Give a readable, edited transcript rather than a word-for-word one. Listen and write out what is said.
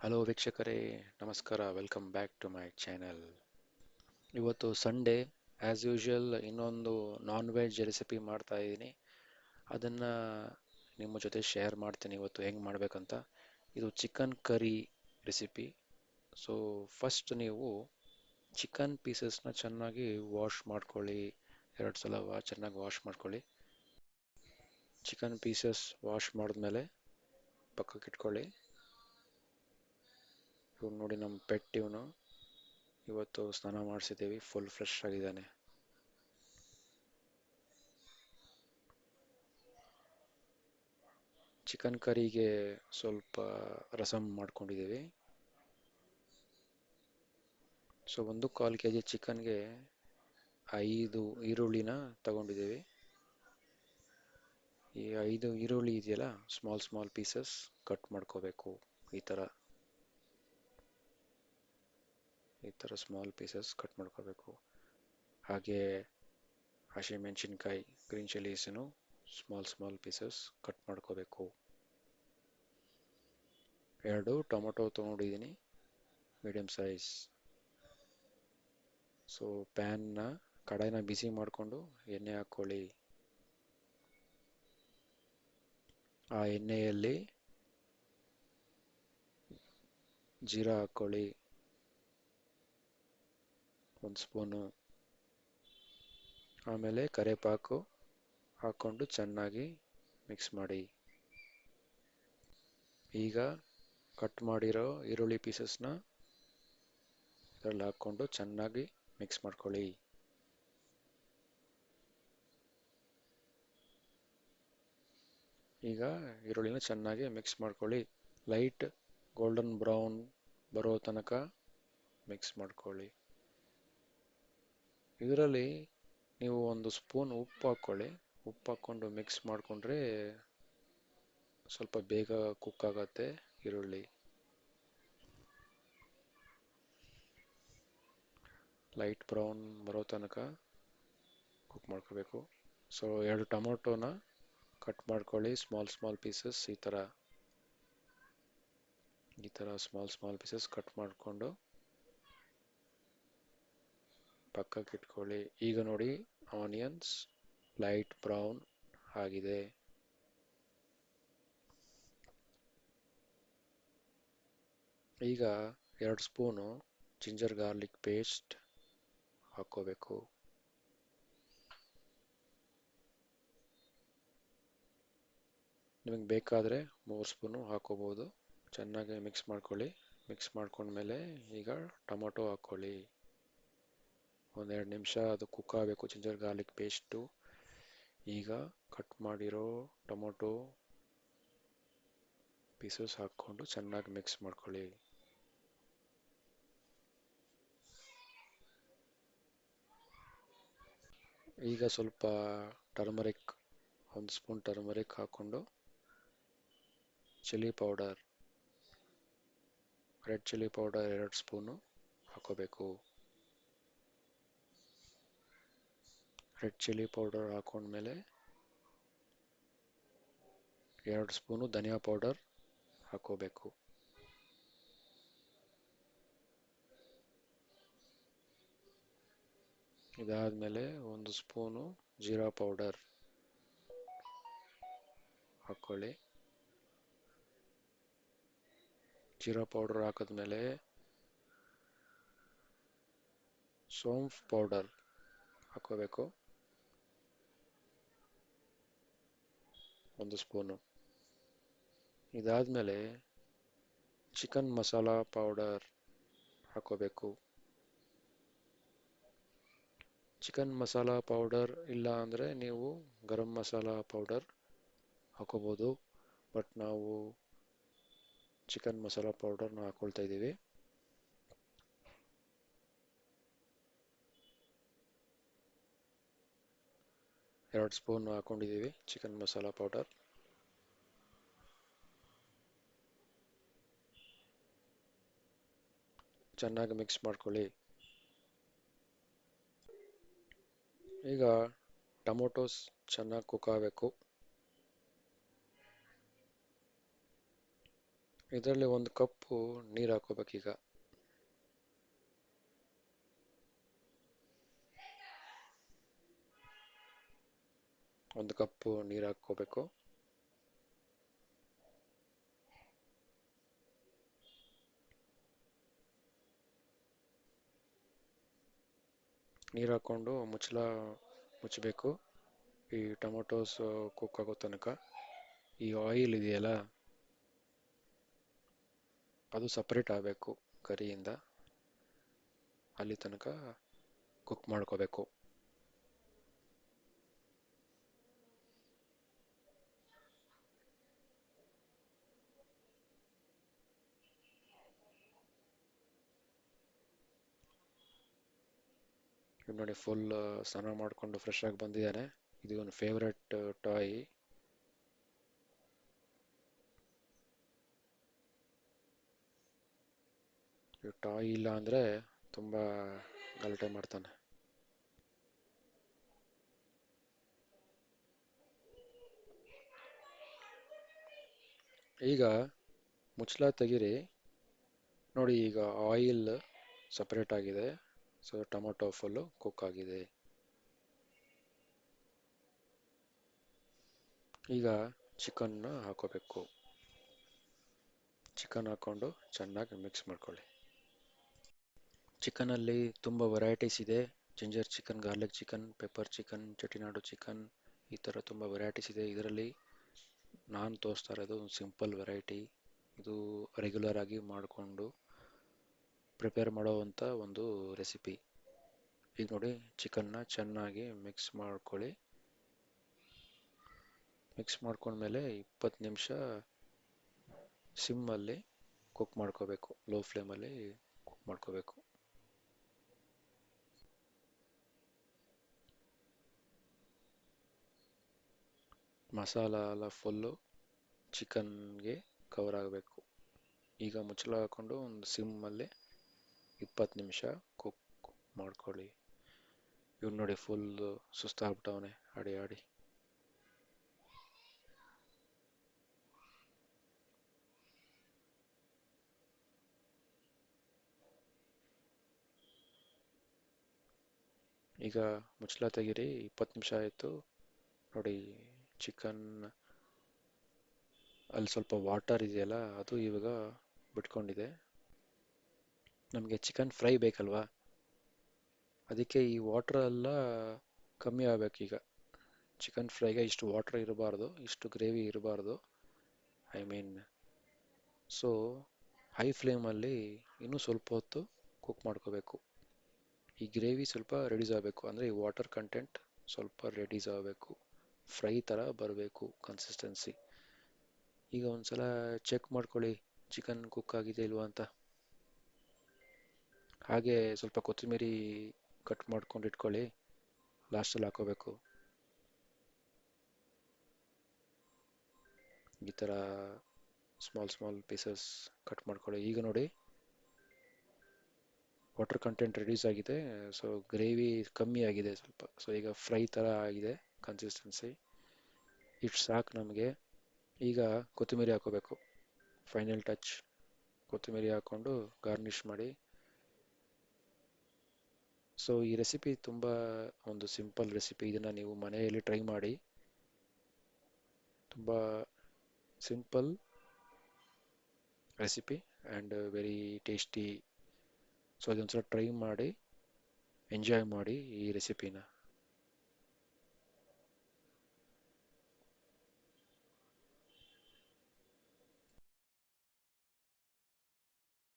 Hello ವೀಕ್ಷಕರೇ, ನಮಸ್ಕಾರ. Welcome back to my channel. ಇವತ್ತು ಸಂಡೇ, ಆ್ಯಸ್ ಯೂಶುವಲ್ ಇನ್ನೊಂದು ನಾನ್ ವೆಜ್ ರೆಸಿಪಿ ಮಾಡ್ತಾ ಇದ್ದೀನಿ. ಅದನ್ನು ನಿಮ್ಮ ಜೊತೆ ಶೇರ್ ಮಾಡ್ತೀನಿ ಇವತ್ತು ಹೆಂಗೆ ಮಾಡಬೇಕಂತ. ಇದು chicken curry recipe. So first ನೀವು ಚಿಕನ್ ಪೀಸಸ್ನ ಚೆನ್ನಾಗಿ ವಾಶ್ ಮಾಡ್ಕೊಳ್ಳಿ. 2 ಸಲ ಚೆನ್ನಾಗಿ ವಾಶ್ ಮಾಡ್ಕೊಳ್ಳಿ. ಚಿಕನ್ ಪೀಸಸ್ ವಾಶ್ ಮಾಡಿದ್ಮೇಲೆ ಪಕ್ಕಕ್ಕೆ ಇಟ್ಕೊಳ್ಳಿ. ಇವ್ನು ನೋಡಿ, ನಮ್ಮ ಪೆಟ್ ಇವನು. ಇವತ್ತು ಸ್ನಾನ ಮಾಡಿಸಿದ್ದೀವಿ, ಫುಲ್ ಫ್ರೆಶ್ ಆಗಿದ್ದಾನೆ. ಚಿಕನ್ ಕರಿಗೆ ಸ್ವಲ್ಪ ರಸಮ್ ಮಾಡ್ಕೊಂಡಿದ್ದೀವಿ. ಸೊ 1 1/4 kg ಚಿಕನ್ಗೆ 5 ಈರುಳ್ಳಿನ ತಗೊಂಡಿದ್ದೀವಿ. ಈ 5 ಈರುಳ್ಳಿ ಇದೆಯಲ್ಲ, ಸ್ಮಾಲ್ ಸ್ಮಾಲ್ ಪೀಸಸ್ ಕಟ್ ಮಾಡ್ಕೋಬೇಕು. ಈ ಥರ ಸ್ಮಾಲ್ ಪೀಸಸ್ ಕಟ್ ಮಾಡ್ಕೋಬೇಕು. ಹಾಗೆ ಹಸಿಮೆಣಸಿನ್ಕಾಯಿ, ಗ್ರೀನ್ ಚಿಲ್ಲೀಸನ್ನು ಸ್ಮಾಲ್ ಸ್ಮಾಲ್ ಪೀಸಸ್ ಕಟ್ ಮಾಡ್ಕೋಬೇಕು. 2 ಟೊಮೊಟೊ ತೊಗೊಂಡಿದ್ದೀನಿ, ಮೀಡಿಯಮ್ ಸೈಜ್. ಸೊ ಕಡಾಯಿನ ಬಿಸಿ ಮಾಡಿಕೊಂಡು ಎಣ್ಣೆ ಹಾಕ್ಕೊಳ್ಳಿ. ಆ ಎಣ್ಣೆಯಲ್ಲಿ ಜೀರಾ ಹಾಕ್ಕೊಳ್ಳಿ, 1 ಸ್ಪೂನು. ಆಮೇಲೆ ಕರಿವೇಪಾಕು ಹಾಕ್ಕೊಂಡು ಚೆನ್ನಾಗಿ ಮಿಕ್ಸ್ ಮಾಡಿ. ಈಗ ಕಟ್ ಮಾಡಿರೋ ಈರುಳ್ಳಿ ಪೀಸಸ್ನ ಇದರಲ್ಲಿ ಹಾಕ್ಕೊಂಡು ಚೆನ್ನಾಗಿ ಮಿಕ್ಸ್ ಮಾಡ್ಕೊಳ್ಳಿ. ಈಗ ಈರುಳ್ಳಿನ ಚೆನ್ನಾಗಿ ಮಿಕ್ಸ್ ಮಾಡ್ಕೊಳ್ಳಿ. ಲೈಟ್ ಗೋಲ್ಡನ್ ಬ್ರೌನ್ ಬರೋ ತನಕ ಮಿಕ್ಸ್ ಮಾಡ್ಕೊಳ್ಳಿ. ಇದರಲ್ಲಿ ನೀವು 1 ಸ್ಪೂನ್ ಉಪ್ಪು ಹಾಕ್ಕೊಳ್ಳಿ. ಉಪ್ಪು ಹಾಕ್ಕೊಂಡು ಮಿಕ್ಸ್ ಮಾಡಿಕೊಂಡ್ರೆ ಸ್ವಲ್ಪ ಬೇಗ ಕುಕ್ ಆಗುತ್ತೆ ಈರುಳ್ಳಿ. ಲೈಟ್ ಬ್ರೌನ್ ಬರೋ ತನಕ ಕುಕ್ ಮಾಡ್ಕೋಬೇಕು. ಸೊ 2 ಟೊಮೊಟೊನ ಕಟ್ ಮಾಡ್ಕೊಳ್ಳಿ, ಸ್ಮಾಲ್ ಸ್ಮಾಲ್ ಪೀಸಸ್. ಈ ಥರ ಸ್ಮಾಲ್ ಸ್ಮಾಲ್ ಪೀಸಸ್ ಕಟ್ ಮಾಡಿಕೊಂಡು ಪಕ್ಕಕ್ಕೆ ಇಟ್ಕೊಳ್ಳಿ. ಈಗ ನೋಡಿ, ಆನಿಯನ್ಸ್ ಲೈಟ್ ಬ್ರೌನ್ ಆಗಿದೆ. ಈಗ 2 ಸ್ಪೂನು ಜಿಂಜರ್ ಗಾರ್ಲಿಕ್ ಪೇಸ್ಟ್ ಹಾಕ್ಕೋಬೇಕು. ನಿಮಗೆ ಬೇಕಾದರೆ 3 ಸ್ಪೂನು ಹಾಕೋಬೋದು. ಚೆನ್ನಾಗಿ ಮಿಕ್ಸ್ ಮಾಡ್ಕೊಳ್ಳಿ. ಮಿಕ್ಸ್ ಮಾಡ್ಕೊಂಡ್ಮೇಲೆ ಈಗ ಟೊಮೊಟೊ ಹಾಕ್ಕೊಳ್ಳಿ. 1-2 ನಿಮಿಷ ಅದು ಕುಕ್ ಆಗಬೇಕು, ಜಿಂಜರ್ ಗಾರ್ಲಿಕ್ ಪೇಸ್ಟು. ಈಗ ಕಟ್ ಮಾಡಿರೋ ಟೊಮೊಟೊ ಪೀಸಸ್ ಹಾಕ್ಕೊಂಡು ಚೆನ್ನಾಗಿ ಮಿಕ್ಸ್ ಮಾಡ್ಕೊಳ್ಳಿ. ಈಗ ಸ್ವಲ್ಪ ಟರ್ಮರಿಕ್, 1 ಸ್ಪೂನ್ ಟರ್ಮರಿಕ್ ಹಾಕ್ಕೊಂಡು, chilli powder, red chilli powder 2 spoon ಹಾಕೋಬೇಕು. ರೆಡ್ ಚಿಲ್ಲಿ ಪೌಡರ್ ಹಾಕೊಂಡ್ಮೇಲೆ 2 ಸ್ಪೂನು ಧನಿಯಾ ಪೌಡರ್ ಹಾಕೋಬೇಕು. ಇದಾದಮೇಲೆ 1 ಸ್ಪೂನು ಜೀರಾ ಪೌಡರ್ ಹಾಕ್ಕೊಳ್ಳಿ. ಜೀರಾ ಪೌಡರ್ ಹಾಕಿದ್ಮೇಲೆ ಸೋಂಫ್ ಪೌಡರ್ ಹಾಕೋಬೇಕು, 1 ಸ್ಪೂನು. ಇದಾದಮೇಲೆ ಚಿಕನ್ ಮಸಾಲ ಪೌಡರ್ ಹಾಕೋಬೇಕು. ಚಿಕನ್ ಮಸಾಲ ಪೌಡರ್ ಇಲ್ಲ ಅಂದರೆ ನೀವು ಗರಂ ಮಸಾಲ ಪೌಡರ್ ಹಾಕೋಬೋದು. ಬಟ್ ನಾವು ಚಿಕನ್ ಮಸಾಲ ಪೌಡರ್ನ ಹಾಕ್ಕೊಳ್ತಾ ಇದ್ದೀವಿ. ಎರಡು ಸ್ಪೂನ್ ಹಾಕೊಂಡಿದ್ದೀವಿ ಚಿಕನ್ ಮಸಾಲ ಪೌಡರ್. ಚೆನ್ನಾಗಿ ಮಿಕ್ಸ್ ಮಾಡ್ಕೊಳ್ಳಿ. ಈಗ ಟೊಮೊಟೊಸ್ ಚೆನ್ನಾಗಿ ಕುಕ್ ಆಗಬೇಕು. ಇದರಲ್ಲಿ ಒಂದು ಕಪ್ಪು ನೀರು ಹಾಕೋಬೇಕೀಗ. ಒಂದು ಕಪ್ಪು ನೀರು ಹಾಕ್ಕೋಬೇಕು. ನೀರು ಹಾಕ್ಕೊಂಡು ಮುಚ್ಚಬೇಕು. ಈ ಟೊಮೊಟೊಸ್ ಕುಕ್ ಆಗೋ ತನಕ ಈ ಆಯಿಲ್ ಇದೆಯಲ್ಲ ಅದು ಸಪ್ರೇಟ್ ಆಗಬೇಕು ಕರಿಯಿಂದ, ಅಲ್ಲಿ ತನಕ ಕುಕ್ ಮಾಡ್ಕೋಬೇಕು. ಇವ್ ನೋಡಿ ಫುಲ್ ಸ್ನಾನ ಮಾಡಿಕೊಂಡು ಫ್ರೆಶ್ ಆಗಿ ಬಂದಿದ್ದಾನೆ. ಇದು ಒಂದು ಫೇವ್ರೆಟ್ ಟಾಯ್. ಈ ಟಾಯ್ ಇಲ್ಲ ಅಂದರೆ ತುಂಬ ಗಲಾಟೆ ಮಾಡ್ತಾನೆ. ಈಗ ಮುಚ್ಚಳ ತೆಗೀರಿ. ನೋಡಿ ಈಗ ಆಯಿಲ್ ಸಪ್ರೇಟ್ ಆಗಿದೆ. ಸೊ ಟೊಮೊಟೊ ಫುಲ್ಲು ಕುಕ್ ಆಗಿದೆ. ಈಗ ಚಿಕನ್ನ ಹಾಕೋಬೇಕು. ಚಿಕನ್ ಹಾಕ್ಕೊಂಡು ಚೆನ್ನಾಗಿ ಮಿಕ್ಸ್ ಮಾಡ್ಕೊಳ್ಳಿ. ಚಿಕನಲ್ಲಿ ತುಂಬ ವೆರೈಟೀಸ್ ಇದೆ. Ginger chicken, garlic chicken, pepper chicken, Chettinad chicken, ಈ ಥರ ತುಂಬ ವೆರೈಟೀಸ್ ಇದೆ. ಇದರಲ್ಲಿ ನಾನು ತೋರಿಸ್ತಾ ಇರೋದು ಒಂದು ಸಿಂಪಲ್ ವೆರೈಟಿ. ಇದು ರೆಗ್ಯುಲರ್ ಆಗಿ ಮಾಡಿಕೊಂಡು ಪ್ರಿಪೇರ್ ಮಾಡೋವಂಥ ಒಂದು ರೆಸಿಪಿ. ಈಗ ನೋಡಿ ಚಿಕನ್ನ ಚೆನ್ನಾಗಿ ಮಿಕ್ಸ್ ಮಾಡ್ಕೊಳ್ಳಿ. ಮಿಕ್ಸ್ ಮಾಡ್ಕೊಂಡ್ಮೇಲೆ 20 ನಿಮಿಷ ಸಿಮ್ಮಲ್ಲಿ ಕುಕ್ ಮಾಡ್ಕೋಬೇಕು, ಲೋ ಫ್ಲೇಮಲ್ಲಿ ಕುಕ್ ಮಾಡ್ಕೋಬೇಕು. ಮಸಾಲ ಎಲ್ಲ ಫುಲ್ಲು ಚಿಕನ್ಗೆ ಕವರ್ ಆಗಬೇಕು. ಈಗ ಮುಚ್ಚಳ ಹಾಕ್ಕೊಂಡು ಒಂದು ಸಿಮ್ಮಲ್ಲಿ 20 ನಿಮಿಷ ಕುಕ್ ಮಾಡ್ಕೊಳ್ಳಿ. ಇವ್ನು ನೋಡಿ ಫುಲ್ ಸುಸ್ತಾಗ್ಬಿಟ್ಟವನೆ ಆಡಿ ಆಡಿ. ಈಗ ಮುಚ್ಚಳ ತೆಗೀರಿ. 20 ನಿಮಿಷ ಆಯಿತು ನೋಡಿ. ಚಿಕನ್ ಅಲ್ಲಿ ಸ್ವಲ್ಪ ವಾಟರ್ ಇದೆಯಲ್ಲ ಅದು ಇವಾಗ ಬಿಟ್ಕೊಂಡಿದೆ. ನಮಗೆ ಚಿಕನ್ ಫ್ರೈ ಬೇಕಲ್ವಾ, ಅದಕ್ಕೆ ಈ ವಾಟರ್ ಎಲ್ಲ ಕಮ್ಮಿ ಆಗಬೇಕೀಗ. ಚಿಕನ್ ಫ್ರೈಗೆ ಇಷ್ಟು ವಾಟರ್ ಇರಬಾರ್ದು, ಇಷ್ಟು ಗ್ರೇವಿ ಇರಬಾರ್ದು. ಐ ಮೀನ್, ಸೊ ಹೈ ಫ್ಲೇಮಲ್ಲಿ ಇನ್ನೂ ಸ್ವಲ್ಪ ಹೊತ್ತು ಕುಕ್ ಮಾಡ್ಕೋಬೇಕು. ಈ ಗ್ರೇವಿ ಸ್ವಲ್ಪ ರೆಡ್ಯೂಸ್ ಆಗಬೇಕು, ಅಂದರೆ ಈ ವಾಟರ್ ಕಂಟೆಂಟ್ ಸ್ವಲ್ಪ ರೆಡ್ಯೂಸ್ ಆಗಬೇಕು, ಫ್ರೈ ಥರ ಬರಬೇಕು ಕನ್ಸಿಸ್ಟೆನ್ಸಿ. ಈಗ ಒಂದ್ಸಲ ಚೆಕ್ ಮಾಡ್ಕೊಳ್ಳಿ ಚಿಕನ್ ಕುಕ್ ಆಗಿದೆ ಇಲ್ವಾ ಅಂತ. ಹಾಗೆ ಸ್ವಲ್ಪ ಕೊತ್ತಂಬರಿ ಕಟ್ ಮಾಡ್ಕೊಂಡು ಇಟ್ಕೊಳ್ಳಿ, ಲಾಸ್ಟಲ್ಲಿ ಹಾಕೋಬೇಕು. ಈ ಥರ ಸ್ಮಾಲ್ ಪೀಸಸ್ ಕಟ್ ಮಾಡ್ಕೊಳ್ಳಿ. ಈಗ ನೋಡಿ ವಾಟರ್ ಕಂಟೆಂಟ್ ರೆಡ್ಯೂಸ್ ಆಗಿದೆ, ಸೊ ಗ್ರೇವಿ ಕಮ್ಮಿ ಆಗಿದೆ ಸ್ವಲ್ಪ. ಸೊ ಈಗ ಫ್ರೈ ಥರ ಆಗಿದೆ ಕನ್ಸಿಸ್ಟೆನ್ಸಿ. ಇಷ್ಟು ಸಾಕು ನಮಗೆ. ಈಗ ಕೊತ್ತಂಬರಿ ಹಾಕೋಬೇಕು, ಫೈನಲ್ ಟಚ್. ಕೊತ್ತಂಬರಿ ಹಾಕ್ಕೊಂಡು ಗಾರ್ನಿಷ್ ಮಾಡಿ. ಸೊ ಈ ರೆಸಿಪಿ ತುಂಬ ಒಂದು ಸಿಂಪಲ್ ರೆಸಿಪಿ. ಇದನ್ನು ನೀವು ಮನೆಯಲ್ಲಿ ಟ್ರೈ ಮಾಡಿ. ತುಂಬ simple recipe and very tasty. So ಅದೊಂದ್ಸಲ ಟ್ರೈ ಮಾಡಿ, ಎಂಜಾಯ್ ಮಾಡಿ ಈ ರೆಸಿಪಿನ.